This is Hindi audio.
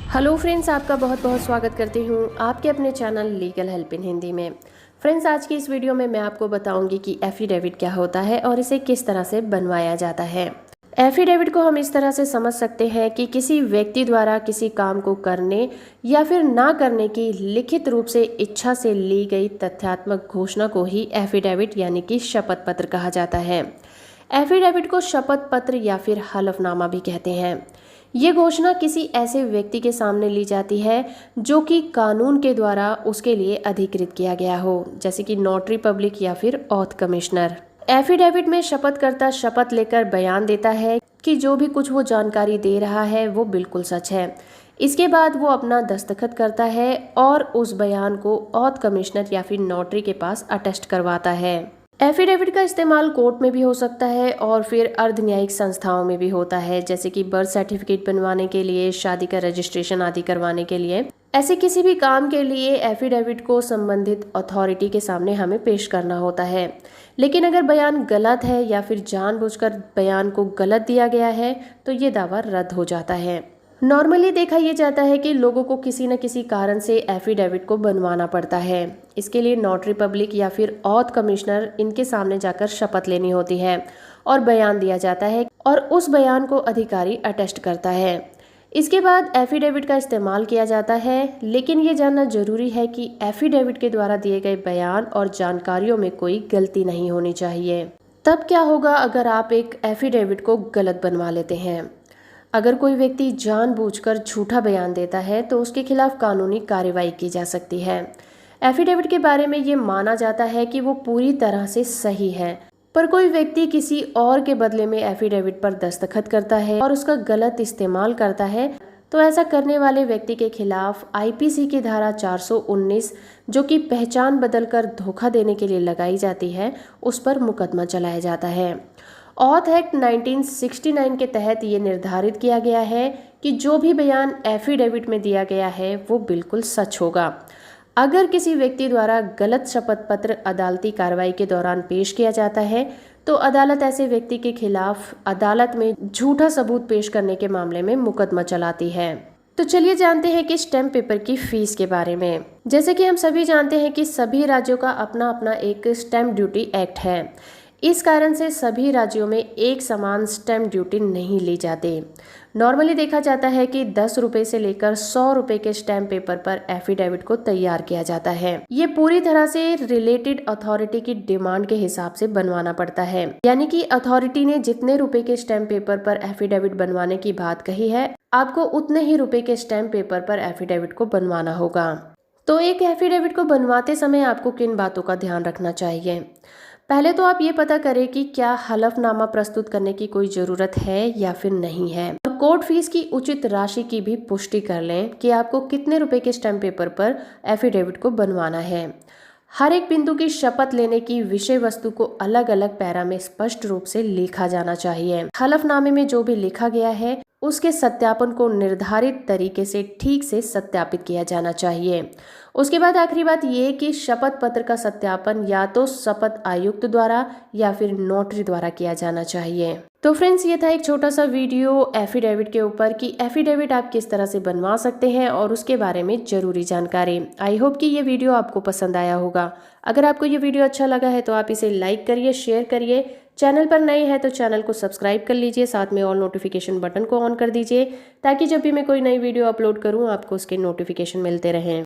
हेलो फ्रेंड्स, आपका बहुत बहुत स्वागत करती हूँ आपके अपने channel legal help in Hindi में। फ्रेंड्स, आज की इस वीडियो में मैं आपको बताऊंगी कि एफिडेविट क्या होता है और इसे किस तरह से बनवाया जाता है। एफिडेविट को हम इस तरह से समझ सकते हैं कि किसी व्यक्ति द्वारा किसी काम को करने या फिर ना करने की लिखित रूप से इच्छा से ली गई तथ्यात्मक घोषणा को ही एफिडेविट यानी कि शपथ पत्र कहा जाता है। एफिडेविट को शपथ पत्र या फिर हलफनामा भी कहते हैं। ये घोषणा किसी ऐसे व्यक्ति के सामने ली जाती है जो कि कानून के द्वारा उसके लिए अधिकृत किया गया हो, जैसे कि नोटरी पब्लिक या फिर ऑथ कमिश्नर। एफिडेविट में शपथकर्ता शपथ लेकर बयान देता है कि जो भी कुछ वो जानकारी दे रहा है वो बिल्कुल सच है। इसके बाद वो अपना दस्तखत करता है और उस बयान को ऑथ कमिश्नर या फिर नोटरी के पास अटेस्ट करवाता है। एफिडेविट का इस्तेमाल कोर्ट में भी हो सकता है और फिर अर्ध न्यायिक संस्थाओं में भी होता है, जैसे कि बर्थ सर्टिफिकेट बनवाने के लिए, शादी का रजिस्ट्रेशन आदि करवाने के लिए। ऐसे किसी भी काम के लिए एफिडेविट को संबंधित अथॉरिटी के सामने हमें पेश करना होता है। लेकिन अगर बयान गलत है या फिर जानबूझकर बयान को गलत दिया गया है तो ये दावा रद्द हो जाता है। नॉर्मली देखा यह जाता है कि लोगों को किसी न किसी कारण से एफिडेविट को बनवाना पड़ता है। इसके लिए नोटरी पब्लिक या फिर ऑथ कमिश्नर इनके सामने जाकर शपथ लेनी होती है और बयान दिया जाता है और उस बयान को अधिकारी अटेस्ट करता है। इसके बाद एफिडेविट का इस्तेमाल किया जाता है, लेकिन ये जानना जरूरी है कि एफिडेविट के द्वारा दिए गए बयान और जानकारियों में कोई गलती नहीं होनी चाहिए। तब क्या होगा अगर आप एक एफिडेविट को गलत बनवा लेते हैं? अगर कोई व्यक्ति जानबूझकर झूठा बयान देता है तो उसके खिलाफ कानूनी कार्रवाई की जा सकती है। एफिडेविट के बारे में ये माना जाता है कि वो पूरी तरह से सही है, पर कोई व्यक्ति किसी और के बदले में एफिडेविट पर दस्तखत करता है और उसका गलत इस्तेमाल करता है तो ऐसा करने वाले व्यक्ति के खिलाफ आईपीसी की धारा 419, जो कि पहचान बदलकर धोखा देने के लिए लगाई जाती है, उस पर मुकदमा चलाया जाता है। ऑथ एक्ट 1969 के तहत ये निर्धारित किया गया है कि जो भी बयान एफिडेविट में दिया गया है वो बिल्कुल सच होगा। अगर किसी व्यक्ति द्वारा गलत शपथ पत्र अदालती कार्रवाई के दौरान पेश किया जाता है तो अदालत ऐसे व्यक्ति के खिलाफ अदालत में झूठा सबूत पेश करने के मामले में मुकदमा चलाती है। तो चलिए जानते हैं कि स्टैम्प पेपर की फीस के बारे में। जैसे कि हम सभी जानते हैं कि सभी राज्यों का अपना अपना एक स्टैम्प ड्यूटी एक्ट है। इस कारण से सभी राज्यों में एक समान स्टैम्प ड्यूटी नहीं ली जाती। नॉर्मली देखा जाता है कि 10 रुपए से लेकर 100 रुपए के स्टैम्प पेपर पर एफिडेविट को तैयार किया जाता है। ये पूरी तरह से रिलेटेड अथॉरिटी की डिमांड के हिसाब से बनवाना पड़ता है, यानी कि अथॉरिटी ने जितने रुपए के स्टैम्प पेपर पर एफिडेविट बनवाने की बात कही है, आपको उतने ही रुपए के स्टैम्प पेपर पर एफिडेविट को बनवाना होगा। तो एक एफिडेविट को बनवाते समय आपको किन बातों का ध्यान रखना चाहिए? पहले तो आप ये पता करें कि क्या हलफनामा प्रस्तुत करने की कोई जरूरत है या फिर नहीं है, और कोर्ट फीस की उचित राशि की भी पुष्टि कर लें कि आपको कितने रुपए के स्टैम्प पेपर पर एफिडेविट को बनवाना है। हर एक बिंदु की शपथ लेने की विषय वस्तु को अलग अलग पैरा में स्पष्ट रूप से लिखा जाना चाहिए। हलफनामे में जो भी लिखा गया है उसके सत्यापन को निर्धारित तरीके से ठीक से सत्यापित किया जाना चाहिए। उसके बाद आखिरी बात ये कि शपथ पत्र का सत्यापन या तो शपथ आयुक्त द्वारा या फिर नोटरी द्वारा किया जाना चाहिए। तो फ्रेंड्स, ये था एक छोटा सा वीडियो एफिडेविट के ऊपर कि एफिडेविट आप किस तरह से बनवा सकते हैं और उसके बारे में जरूरी जानकारी। आई होप कि ये वीडियो आपको पसंद आया होगा। अगर आपको ये वीडियो अच्छा लगा है तो आप इसे लाइक करिए, शेयर करिए। चैनल पर नए हैं तो चैनल को सब्सक्राइब कर लीजिए, साथ में ऑल नोटिफिकेशन बटन को ऑन कर दीजिए ताकि जब भी मैं कोई नई वीडियो अपलोड करूं आपको उसके नोटिफिकेशन मिलते रहें।